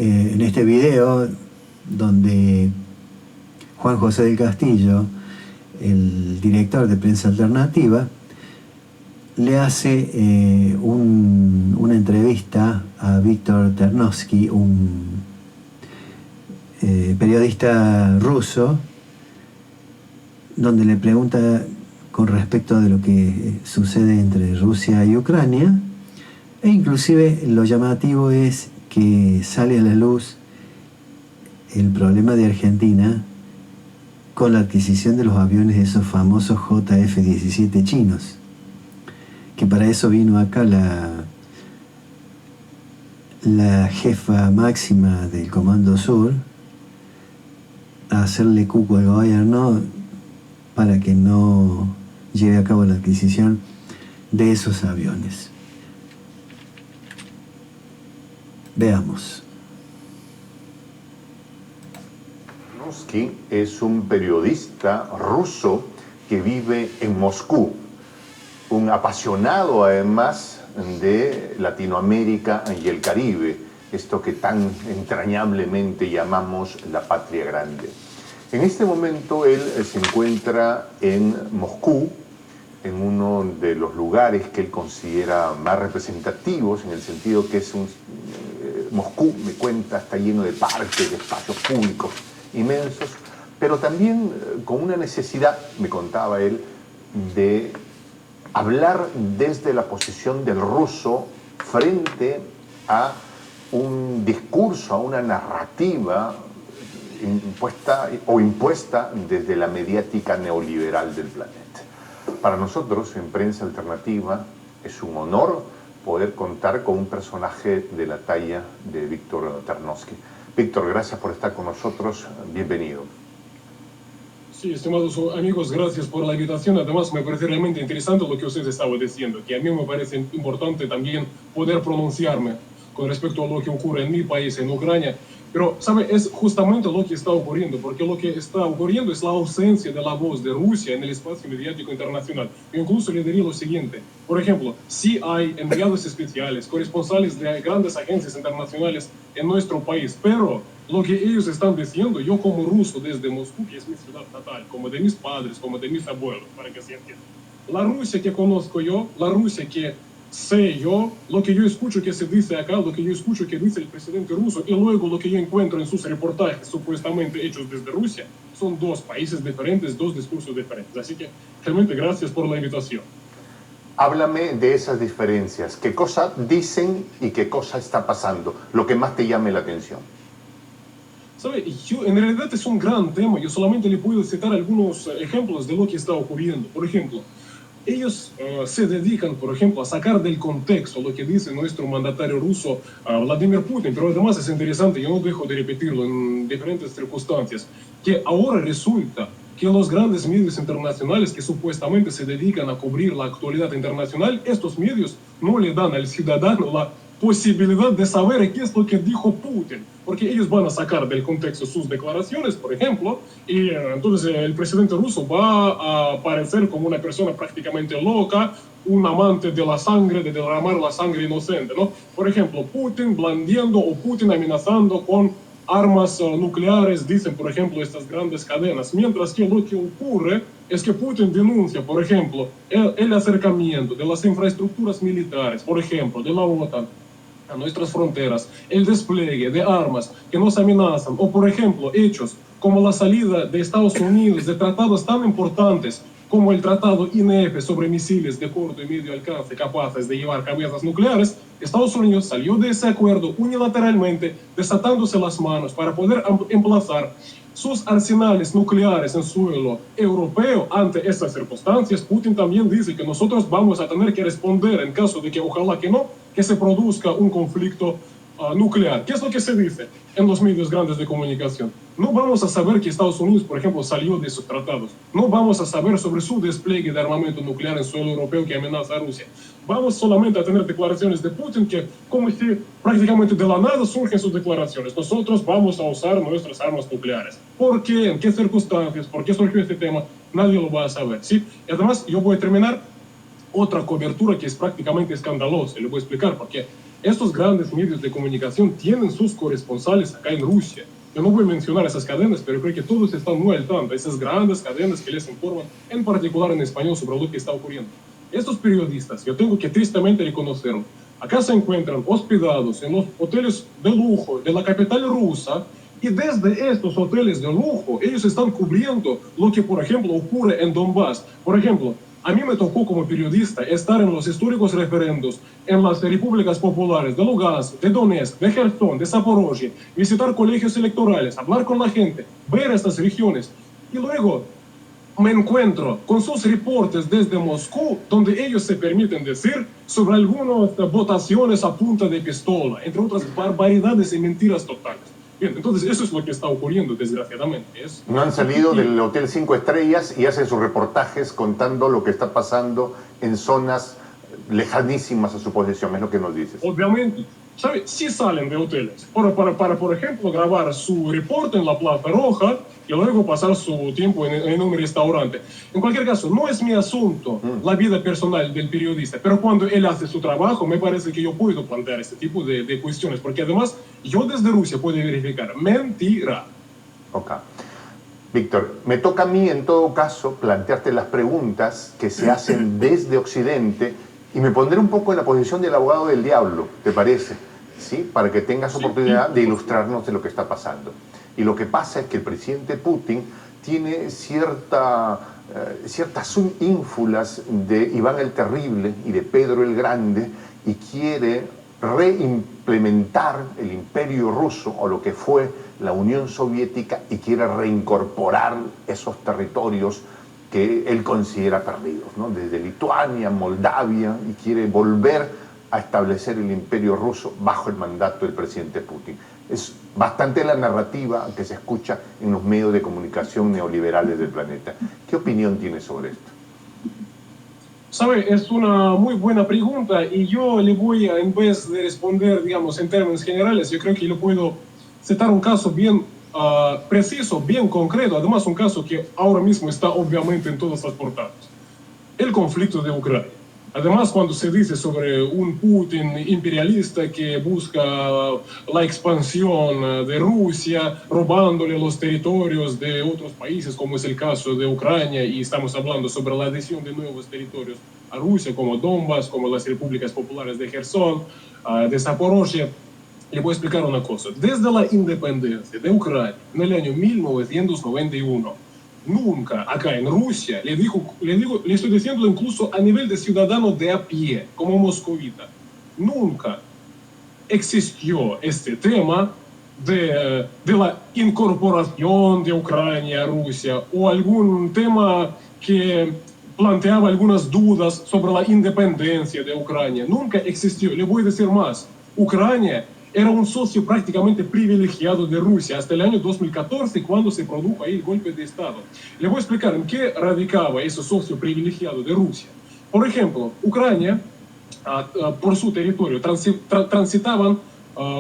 en este video donde Juan José del Castillo, el director de Prensa Alternativa, le hace una entrevista a Víctor Ternovsky, un periodista ruso, donde le pregunta con respecto de lo que sucede entre Rusia y Ucrania, e inclusive lo llamativo es que sale a la luz el problema de Argentina con la adquisición de los aviones de esos famosos JF-17 chinos, que para eso vino acá la jefa máxima del Comando Sur a hacerle cuco al gobierno para que no lleve a cabo la adquisición de esos aviones. Veamos. Ternovsky es un periodista ruso que vive en Moscú, un apasionado además de Latinoamérica y el Caribe, esto que tan entrañablemente llamamos la patria grande. En este momento él se encuentra en Moscú, en uno de los lugares que él considera más representativos, en el sentido que es Moscú, me cuenta, está lleno de parques, de espacios públicos inmensos, pero también con una necesidad, me contaba él, de hablar desde la posición del ruso frente a un discurso, a una narrativa impuesta desde la mediática neoliberal del planeta. Para nosotros, en Prensa Alternativa, es un honor poder contar con un personaje de la talla de Víctor Ternovsky. Víctor, gracias por estar con nosotros. Bienvenido. Sí, estimados amigos, gracias por la invitación. Además, me parece realmente interesante lo que usted estaba diciendo, que a mí me parece importante también poder pronunciarme con respecto a lo que ocurre en mi país, en Ucrania. Pero, ¿sabe? Es justamente lo que está ocurriendo, porque lo que está ocurriendo es la ausencia de la voz de Rusia en el espacio mediático internacional. Yo incluso le diría lo siguiente. Por ejemplo, sí hay enviados especiales, corresponsales de grandes agencias internacionales en nuestro país, pero lo que ellos están diciendo, yo como ruso desde Moscú, que es mi ciudad natal, como de mis padres, como de mis abuelos, para que se entienda. La Rusia que conozco yo, la Rusia que sé yo, lo que yo escucho que se dice acá, lo que yo escucho que dice el presidente ruso, y luego lo que yo encuentro en sus reportajes supuestamente hechos desde Rusia, son dos países diferentes, dos discursos diferentes. Así que realmente gracias por la invitación. Háblame de esas diferencias. ¿Qué cosa dicen y qué cosa está pasando? Lo que más te llame la atención. ¿Sabe? En realidad es un gran tema. Yo solamente le puedo citar algunos ejemplos de lo que está ocurriendo. Por ejemplo, ellos se dedican, por ejemplo, a sacar del contexto lo que dice nuestro mandatario ruso, Vladimir Putin, pero además es interesante, yo no dejo de repetirlo en diferentes circunstancias, que ahora resulta que los grandes medios internacionales que supuestamente se dedican a cubrir la actualidad internacional, estos medios no le dan al ciudadano la posibilidad de saber qué es lo que dijo Putin, porque ellos van a sacar del contexto sus declaraciones, por ejemplo, y entonces el presidente ruso va a aparecer como una persona prácticamente loca, un amante de la sangre, de derramar la sangre inocente, ¿no? Por ejemplo, Putin blandiendo o Putin amenazando con armas nucleares, dicen, por ejemplo, estas grandes cadenas, mientras que lo que ocurre es que Putin denuncia, por ejemplo, el acercamiento de las infraestructuras militares, por ejemplo, de la OTAN, a nuestras fronteras, el despliegue de armas que nos amenazan, o por ejemplo, hechos como la salida de Estados Unidos de tratados tan importantes como el Tratado INF sobre misiles de corto y medio alcance capaces de llevar cabezas nucleares. Estados Unidos salió de ese acuerdo unilateralmente, desatándose las manos para poder emplazar sus arsenales nucleares en suelo europeo. Ante estas circunstancias, Putin también dice que nosotros vamos a tener que responder en caso de que, ojalá que no, que se produzca un conflicto nuclear. ¿Qué es lo que se dice en los medios grandes de comunicación? No vamos a saber que Estados Unidos, por ejemplo, salió de esos tratados. No vamos a saber sobre su despliegue de armamento nuclear en suelo europeo que amenaza a Rusia. Vamos solamente a tener declaraciones de Putin que, como si prácticamente de la nada surgen sus declaraciones. Nosotros vamos a usar nuestras armas nucleares. ¿Por qué? ¿En qué circunstancias? ¿Por qué surgió este tema? Nadie lo va a saber, ¿sí? Y además, yo voy a terminar otra cobertura que es prácticamente escandalosa. Le voy a explicar por qué. estos grandes medios de comunicación tienen sus corresponsales acá en Rusia. Yo no voy a mencionar esas cadenas, pero creo que todos están muy al tanto. Esas grandes cadenas que les informan, en particular en español, sobre lo que está ocurriendo. Estos periodistas, yo tengo que tristemente reconocerlo, acá se encuentran hospedados en los hoteles de lujo de la capital rusa, y desde estos hoteles de lujo ellos están cubriendo lo que, por ejemplo, ocurre en Donbass. Por ejemplo, a mí me tocó como periodista estar en los históricos referendos en las repúblicas populares de Lugansk, de Donetsk, de Gerson, de Zaporozhye, visitar colegios electorales, hablar con la gente, ver estas regiones. Y luego me encuentro con sus reportes desde Moscú, donde ellos se permiten decir sobre algunas votaciones a punta de pistola, entre otras barbaridades y mentiras totales. Bien, entonces eso es lo que está ocurriendo, desgraciadamente. No han salido del Hotel 5 Estrellas y hacen sus reportajes contando lo que está pasando en zonas lejanísimas a su posición, es lo que nos dices. Obviamente, ¿sabe? Sí salen de hoteles para, por ejemplo, grabar su reporte en la Plaza Roja y luego pasar su tiempo en un restaurante. En cualquier caso, no es mi asunto la vida personal del periodista, pero cuando él hace su trabajo, me parece que yo puedo plantear este tipo de cuestiones, porque además yo desde Rusia puedo verificar mentira. Ok. Víctor, me toca a mí en todo caso plantearte las preguntas que se hacen desde Occidente y me pondré un poco en la posición del abogado del diablo, ¿te parece? ¿Sí? Para que tengas oportunidad de ilustrarnos de lo que está pasando. Y lo que pasa es que el presidente Putin tiene ciertas ínfulas de Iván el Terrible y de Pedro el Grande y quiere reimplementar el imperio ruso o lo que fue la Unión Soviética y quiere reincorporar esos territorios que él considera perdidos, ¿no? Desde Lituania, Moldavia, y quiere volver a establecer el imperio ruso bajo el mandato del presidente Putin. Es bastante la narrativa que se escucha en los medios de comunicación neoliberales del planeta. ¿Qué opinión tienes sobre esto? Sabe, es una muy buena pregunta y yo le voy a, en vez de responder, digamos, en términos generales, yo creo que le puedo citar un caso bien preciso, bien concreto, además un caso que ahora mismo está obviamente en todas las portadas. El conflicto de Ucrania. Además, cuando se dice sobre un Putin imperialista que busca la expansión de Rusia, robándole los territorios de otros países, como es el caso de Ucrania, y estamos hablando sobre la adhesión de nuevos territorios a Rusia, como Donbass, como las repúblicas populares de Gerson, de Zaporozhye, le voy a explicar una cosa. Desde la independencia de Ucrania en el año 1991, nunca acá en Rusia, le estoy diciendo incluso a nivel de ciudadano de a pie, como moscovita, nunca existió este tema de la incorporación de Ucrania a Rusia o algún tema que planteaba algunas dudas sobre la independencia de Ucrania. Nunca existió. Le voy a decir más. Ucrania era un socio prácticamente privilegiado de Rusia hasta el año 2014, cuando se produjo ahí el golpe de Estado. Le voy a explicar en qué radicaba ese socio privilegiado de Rusia. Por ejemplo, Ucrania, por su territorio, transitaban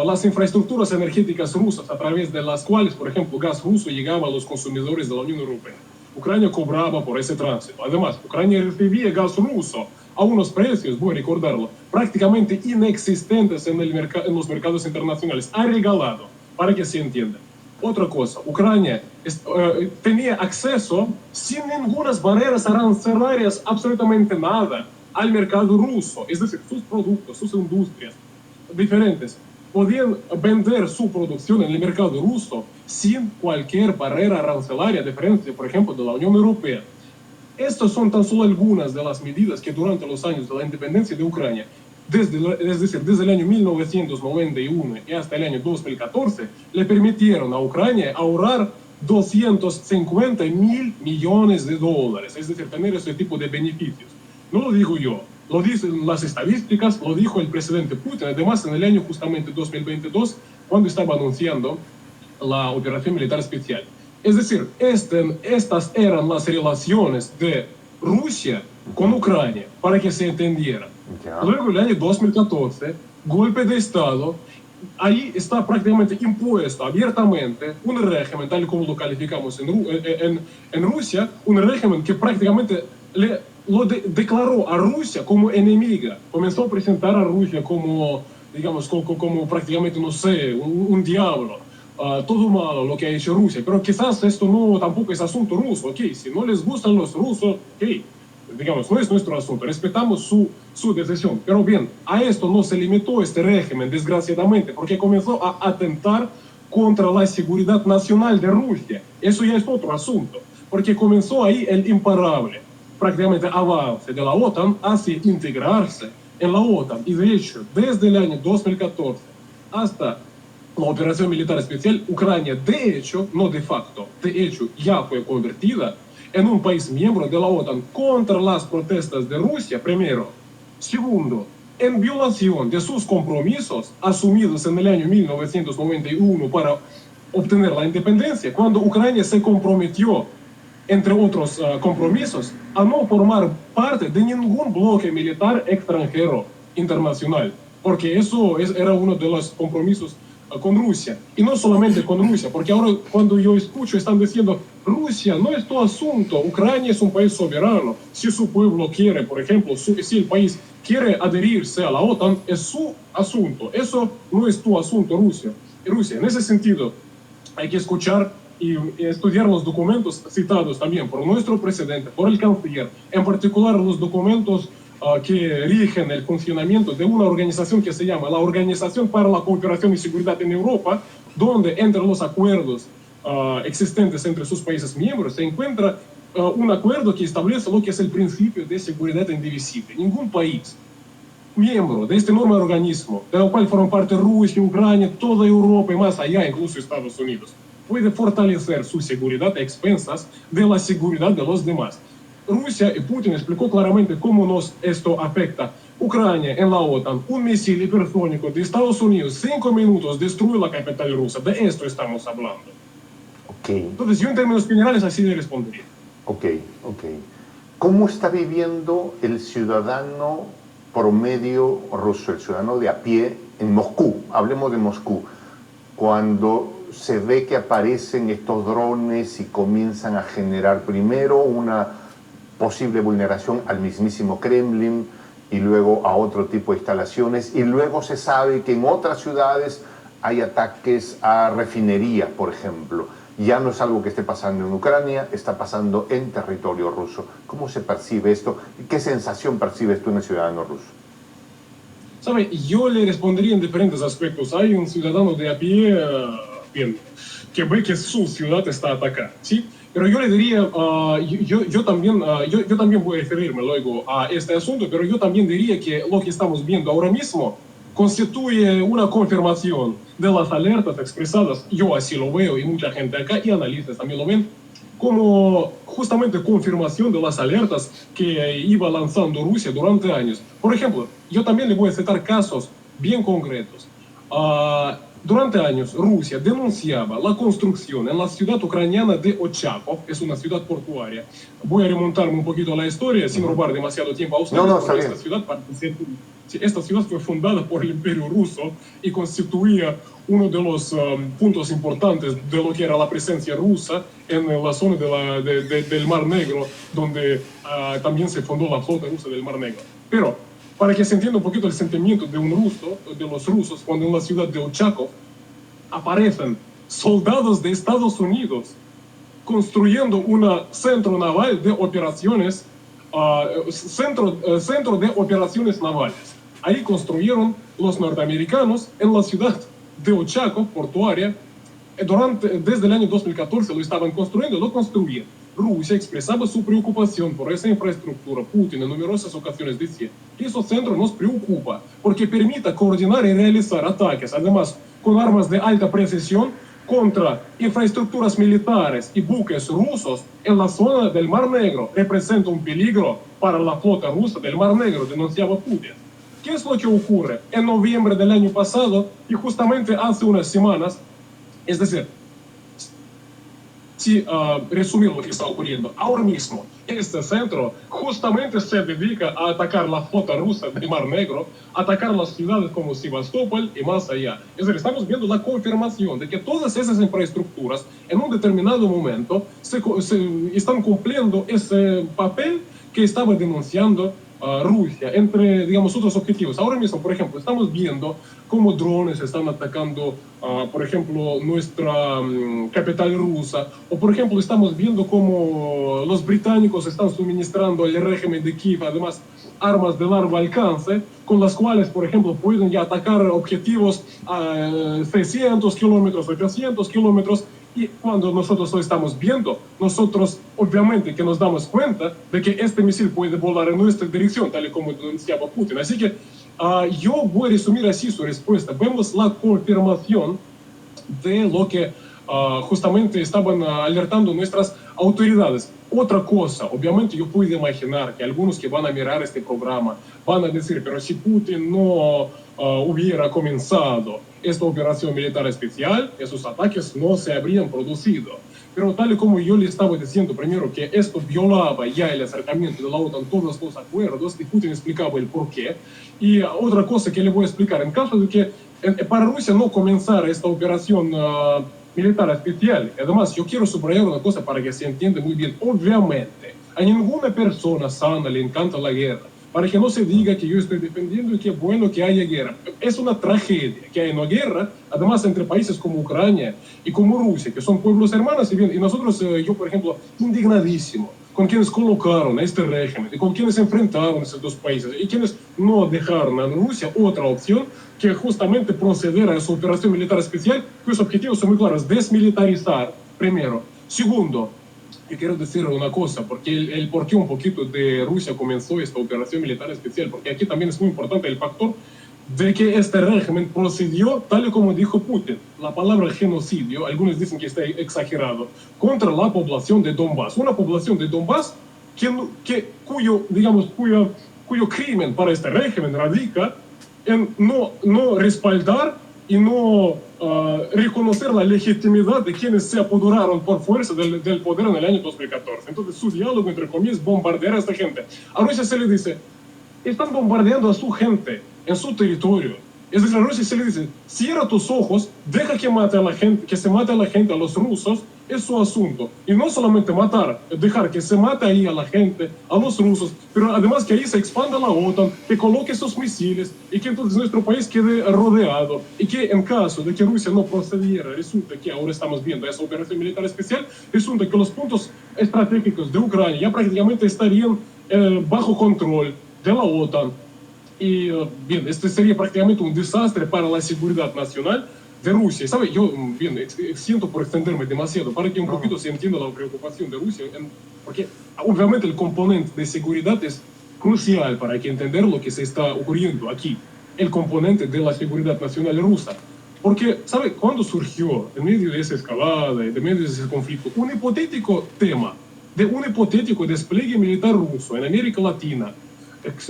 las infraestructuras energéticas rusas a través de las cuales, por ejemplo, gas ruso llegaba a los consumidores de la Unión Europea. Ucrania cobraba por ese tránsito. Además, Ucrania recibía gas ruso a unos precios, voy a recordarlo, prácticamente inexistentes en los mercados internacionales. Ha regalado, para que se entienda. Otra cosa, Ucrania tenía acceso sin ninguna barreras arancelarias, absolutamente nada, al mercado ruso. Es decir, sus productos, sus industrias diferentes podían vender su producción en el mercado ruso sin cualquier barrera arancelaria, a diferencia, por ejemplo, de la Unión Europea. Estas son tan solo algunas de las medidas que durante los años de la independencia de Ucrania, desde el año 1991 y hasta el año 2014, le permitieron a Ucrania ahorrar 250.000 millones de dólares, es decir, tener ese tipo de beneficios. No lo digo yo, lo dicen las estadísticas, lo dijo el presidente Putin, además en el año justamente 2022, cuando estaba anunciando la operación militar especial. Es decir, estas eran las relaciones de Rusia con Ucrania, para que se entendiera. Luego, el año 2014, golpe de Estado, ahí está prácticamente impuesto abiertamente un régimen, tal como lo calificamos en Rusia, un régimen que prácticamente declaró a Rusia como enemiga, comenzó a presentar a Rusia como digamos, como prácticamente, no sé, un diablo. Todo malo lo que ha hecho Rusia, pero quizás esto no tampoco es asunto ruso, ok, si no les gustan los rusos, ok, digamos, no es nuestro asunto, respetamos su decisión, pero bien, a esto no se limitó este régimen, desgraciadamente, porque comenzó a atentar contra la seguridad nacional de Rusia, eso ya es otro asunto, porque comenzó ahí el imparable, prácticamente avance de la OTAN hacia integrarse en la OTAN, y de hecho, desde el año 2014 hasta la operación militar especial, Ucrania, de hecho, no de facto, de hecho, ya fue convertida en un país miembro de la OTAN contra las protestas de Rusia, primero. Segundo, en violación de sus compromisos asumidos en el año 1991 para obtener la independencia, cuando Ucrania se comprometió, entre otros compromisos, a no formar parte de ningún bloque militar extranjero internacional, porque eso era uno de los compromisos con Rusia, y no solamente con Rusia, porque ahora cuando yo escucho están diciendo, Rusia no es tu asunto, Ucrania es un país soberano, si su pueblo quiere, por ejemplo, si el país quiere adherirse a la OTAN, es su asunto, eso no es tu asunto, Rusia. En ese sentido, hay que escuchar y estudiar los documentos citados también por nuestro presidente, por el canciller, en particular los documentos que rigen el funcionamiento de una organización que se llama la Organización para la Cooperación y Seguridad en Europa, donde entre los acuerdos existentes entre sus países miembros se encuentra un acuerdo que establece lo que es el principio de seguridad indivisible. Ningún país miembro de este enorme organismo, de lo cual forman parte Rusia, Ucrania, toda Europa y más allá, incluso Estados Unidos, puede fortalecer su seguridad a expensas de la seguridad de los demás. Rusia y Putin explicó claramente cómo esto afecta. Ucrania en la OTAN, un misil hipersónico de Estados Unidos, 5 minutos, destruye la capital rusa. De esto estamos hablando. Okay. Entonces, yo en términos generales así le respondería. Ok. ¿Cómo está viviendo el ciudadano promedio ruso, el ciudadano de a pie en Moscú? Hablemos de Moscú. Cuando se ve que aparecen estos drones y comienzan a generar primero una posible vulneración al mismísimo Kremlin y luego a otro tipo de instalaciones, y luego se sabe que en otras ciudades hay ataques a refinerías, por ejemplo. Ya no es algo que esté pasando en Ucrania, está pasando en territorio ruso. ¿Cómo se percibe esto? ¿Qué sensación percibes tú en el ciudadano ruso? ¿Sabe? Yo le respondería en diferentes aspectos. Hay un ciudadano de a pie, bien, que ve que su ciudad está atacada, ¿sí? Pero yo le diría, yo también voy a referirme luego a este asunto, pero yo también diría que lo que estamos viendo ahora mismo constituye una confirmación de las alertas expresadas, yo así lo veo y mucha gente acá y analistas también lo ven, como justamente confirmación de las alertas que iba lanzando Rusia durante años. Por ejemplo, yo también le voy a citar casos bien concretos. Durante años, Rusia denunciaba la construcción en la ciudad ucraniana de Ochakov, es una ciudad portuaria. Voy a remontarme un poquito a la historia sin robar demasiado tiempo a ustedes, porque esta ciudad fue fundada por el Imperio Ruso y constituía uno de los puntos importantes de lo que era la presencia rusa en la zona del Mar Negro, donde también se fundó la flota rusa del Mar Negro. Pero para que se entienda un poquito el sentimiento de los rusos, cuando en la ciudad de Ochakov aparecen soldados de Estados Unidos construyendo un centro naval de operaciones, centro de operaciones navales. Ahí construyeron los norteamericanos en la ciudad de Ochakov, portuaria. Desde el año 2014 lo estaban construyendo, lo construían. Rusia expresaba su preocupación por esa infraestructura. Putin en numerosas ocasiones decía que ese centro nos preocupa porque permite coordinar y realizar ataques, además con armas de alta precisión, contra infraestructuras militares y buques rusos en la zona del Mar Negro. Representa un peligro para la flota rusa del Mar Negro, denunciaba Putin. ¿Qué es lo que ocurre? En noviembre del año pasado y justamente hace unas semanas, es decir, si resumir lo que está ocurriendo, ahora mismo este centro justamente se dedica a atacar la flota rusa del Mar Negro, atacar las ciudades como Sebastopol y más allá. Es decir, estamos viendo la confirmación de que todas esas infraestructuras en un determinado momento están cumpliendo ese papel que estaba denunciando Rusia entre, digamos, otros objetivos. Ahora mismo, por ejemplo, estamos viendo cómo drones están atacando, por ejemplo, nuestra capital rusa, o por ejemplo, estamos viendo cómo los británicos están suministrando al régimen de Kiev, además, armas de largo alcance, con las cuales, por ejemplo, pueden ya atacar objetivos a 600 kilómetros, 800 kilómetros. Y cuando nosotros lo estamos viendo, nosotros obviamente que nos damos cuenta de que este misil puede volar en nuestra dirección, tal y como denunciaba Putin. Así que yo voy a resumir así su respuesta. Vemos la confirmación de lo que justamente estaban alertando nuestras autoridades. Otra cosa, obviamente yo puedo imaginar que algunos que van a mirar este programa van a decir, pero si Putin no hubiera comenzado esta operación militar especial, esos ataques no se habrían producido. Pero tal y como yo le estaba diciendo primero que esto violaba ya el acercamiento de la OTAN, todos los acuerdos, y Putin explicaba el porqué. Y otra cosa que le voy a explicar, en caso de que para Rusia no comenzara esta operación militar especial, además yo quiero subrayar una cosa para que se entienda muy bien, obviamente a ninguna persona sana le encanta la guerra, para que no se diga que yo estoy defendiendo y que bueno que haya guerra. Es una tragedia que haya una guerra, además entre países como Ucrania y como Rusia, que son pueblos hermanos, y nosotros, yo por ejemplo, indignadísimo con quienes colocaron a este régimen y con quienes enfrentaron a esos dos países y quienes no dejaron a Rusia otra opción que justamente proceder a su operación militar especial, cuyos objetivos son muy claros: desmilitarizar, primero. Segundo, yo quiero decir una cosa, porque el porqué un poquito de Rusia comenzó esta operación militar especial, porque aquí también es muy importante el factor de que este régimen procedió tal y como dijo Putin. La palabra genocidio, algunos dicen que está exagerado, contra la población de Donbass. Una población de Donbass cuyo crimen para este régimen radica en no respaldar y no reconocer la legitimidad de quienes se apoderaron por fuerza del poder en el año 2014. Entonces su diálogo, entre comillas, bombardear a esta gente. A Rusia se le dice, están bombardeando a su gente en su territorio. Es decir, a Rusia se le dice, cierra tus ojos, deja que mate a la gente, que se mate a la gente, a los rusos, es su asunto. Y no solamente matar, dejar que se mate ahí a la gente, a los rusos, pero además que ahí se expanda la OTAN, que coloque sus misiles y que entonces nuestro país quede rodeado. Y que en caso de que Rusia no procediera, resulta que ahora estamos viendo esa operación militar especial, resulta que los puntos estratégicos de Ucrania ya prácticamente estarían bajo control de la OTAN. Y bien, este sería prácticamente un desastre para la seguridad nacional de Rusia. ¿Sabe? Yo, bien, siento por extenderme demasiado, para que un poquito se entienda la preocupación de Rusia, porque obviamente el componente de seguridad es crucial para que entender lo que se está ocurriendo aquí, el componente de la seguridad nacional rusa. Porque, ¿sabe? Cuando surgió, en medio de esa escalada, de medio de ese conflicto, un hipotético tema de un hipotético despliegue militar ruso en América Latina,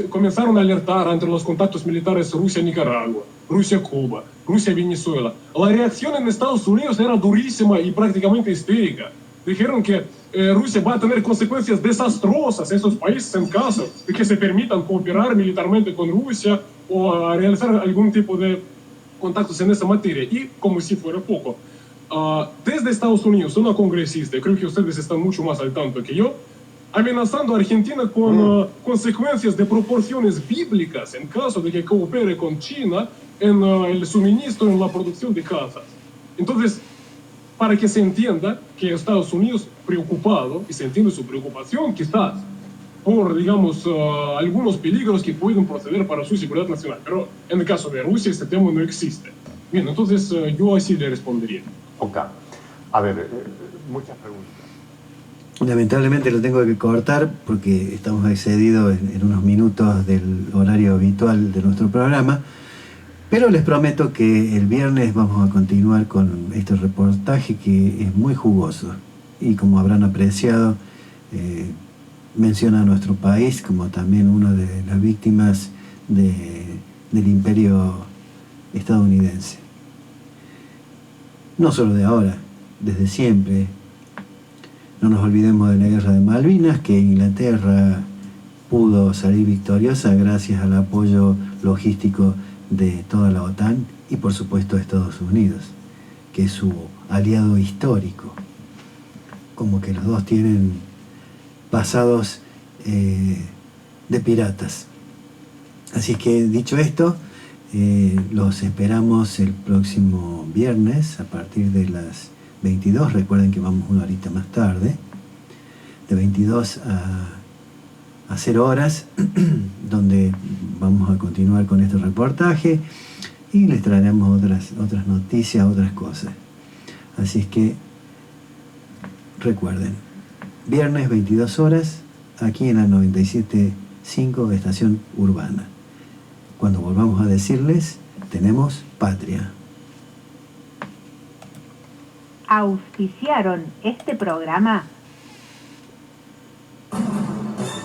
comenzaron a alertar entre los contactos militares Rusia-Nicaragua, Rusia-Cuba, Rusia-Venezuela. La reacción en Estados Unidos era durísima y prácticamente histérica. Dijeron que Rusia va a tener consecuencias desastrosas en esos países en caso de que se permitan cooperar militarmente con Rusia o a realizar algún tipo de contactos en esa materia. Y como si fuera poco, desde Estados Unidos, una congresista, creo que ustedes están mucho más al tanto que yo, amenazando a Argentina con consecuencias de proporciones bíblicas en caso de que coopere con China en el suministro, en la producción de casas. Entonces, para que se entienda que Estados Unidos preocupado, y se entiende su preocupación quizás por, digamos, algunos peligros que pueden proceder para su seguridad nacional. Pero en el caso de Rusia este tema no existe. Bien, entonces yo así le respondería. Ok. A ver, muchas preguntas. Lamentablemente lo tengo que cortar porque estamos excedidos en unos minutos del horario habitual de nuestro programa, pero les prometo que el viernes vamos a continuar con este reportaje que es muy jugoso y, como habrán apreciado, menciona a nuestro país como también una de las víctimas del imperio estadounidense. No solo de ahora, desde siempre. No nos olvidemos de la guerra de Malvinas, que Inglaterra pudo salir victoriosa gracias al apoyo logístico de toda la OTAN y por supuesto de Estados Unidos, que es su aliado histórico. Como que los dos tienen pasados de piratas. Así que dicho esto, los esperamos el próximo viernes a partir de las 22. Recuerden que vamos una horita más tarde, de 22 a 0 horas, donde vamos a continuar con este reportaje y les traeremos otras noticias, otras cosas. Así es que recuerden, viernes 22 horas, aquí en la 97.5 Estación Urbana. Cuando volvamos a decirles, tenemos patria. Auspiciaron este programa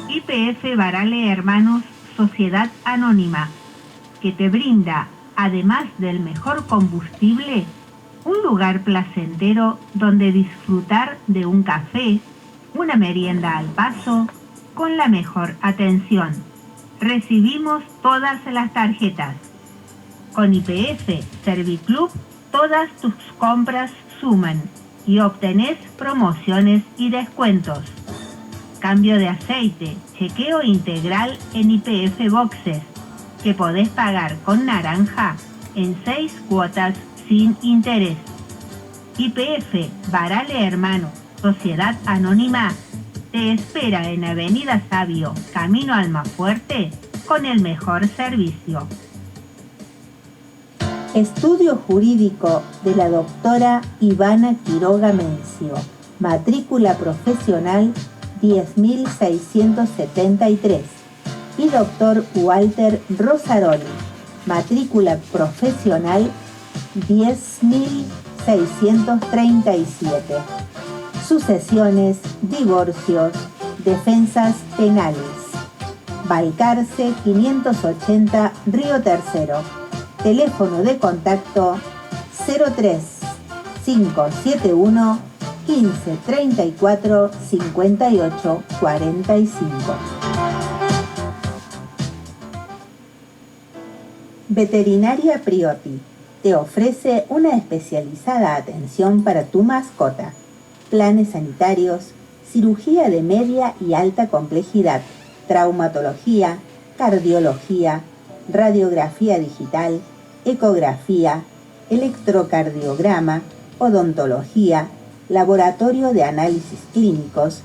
YPF Barale Hermanos, Sociedad Anónima, que te brinda, además del mejor combustible, un lugar placentero donde disfrutar de un café, una merienda al paso, con la mejor atención. Recibimos todas las tarjetas. Con YPF Serviclub, todas tus compras suman y obtenés promociones y descuentos. Cambio de aceite, chequeo integral en YPF Boxes, que podés pagar con naranja en 6 cuotas sin interés. YPF Barale Hermano, Sociedad Anónima, te espera en Avenida Sabio, Camino Almafuerte, con el mejor servicio. Estudio jurídico de la doctora Ivana Quiroga Mencio, matrícula profesional 10.673, y doctor Walter Rosaroli, matrícula profesional 10.637. Sucesiones, divorcios, defensas penales. Balcarce 580, Río Tercero. Teléfono de contacto 03 571 15 34 58 45. Veterinaria Priotti te ofrece una especializada atención para tu mascota. Planes sanitarios, cirugía de media y alta complejidad, traumatología, cardiología, radiografía digital, ecografía, electrocardiograma, odontología, laboratorio de análisis clínicos.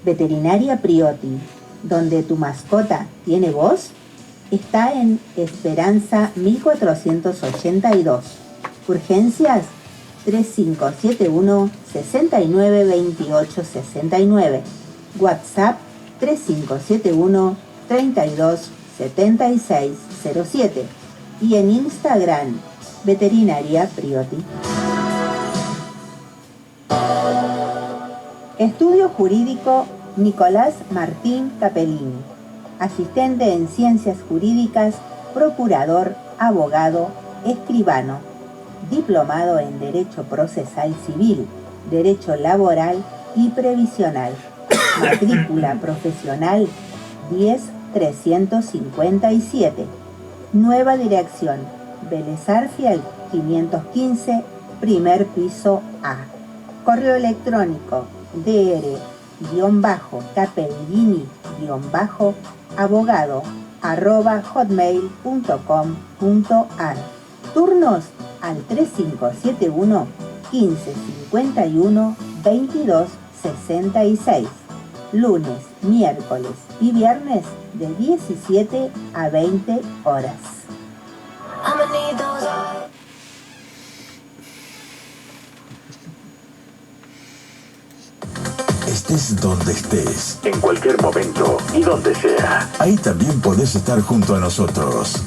Veterinaria Priotti, donde tu mascota tiene voz, está en Esperanza 1482. Urgencias 3571 69 28 69. WhatsApp 3571 32 76 07. Y en Instagram, Veterinaria Priotti. Estudio Jurídico Nicolás Martín Capellini, asistente en Ciencias Jurídicas, procurador, abogado, escribano, diplomado en Derecho Procesal Civil, Derecho Laboral y Previsional, matrícula profesional 10357, nueva dirección, Vélez Arfiel 515, primer piso A. Correo electrónico dr-abogado@hotmail.com.ar. Turnos al 3571 1551 22 66. Lunes, miércoles y viernes de 17 a 20 horas. Estés donde estés, en cualquier momento y donde sea. Ahí también podés estar junto a nosotros.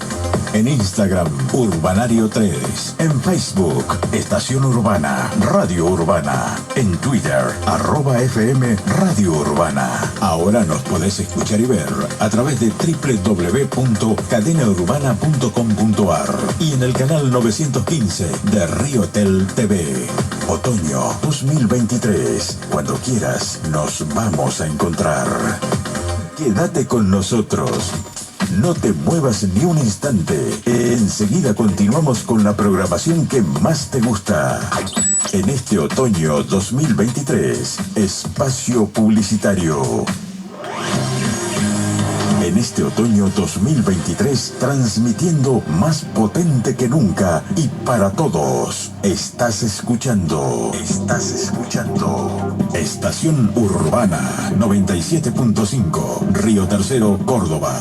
En Instagram, Urbanario 3. En Facebook, Estación Urbana, Radio Urbana. En Twitter, @FM Radio Urbana. Ahora nos podés escuchar y ver a través de www.cadenaurbana.com.ar y en el canal 915 de Riotel TV. Otoño 2023. Cuando quieras, nos vamos a encontrar. Quédate con nosotros. No te muevas ni un instante. Enseguida continuamos con la programación que más te gusta. En este otoño 2023, espacio publicitario. En este otoño 2023, transmitiendo más potente que nunca y para todos. Estás escuchando Estación Urbana 97.5, Río Tercero, Córdoba.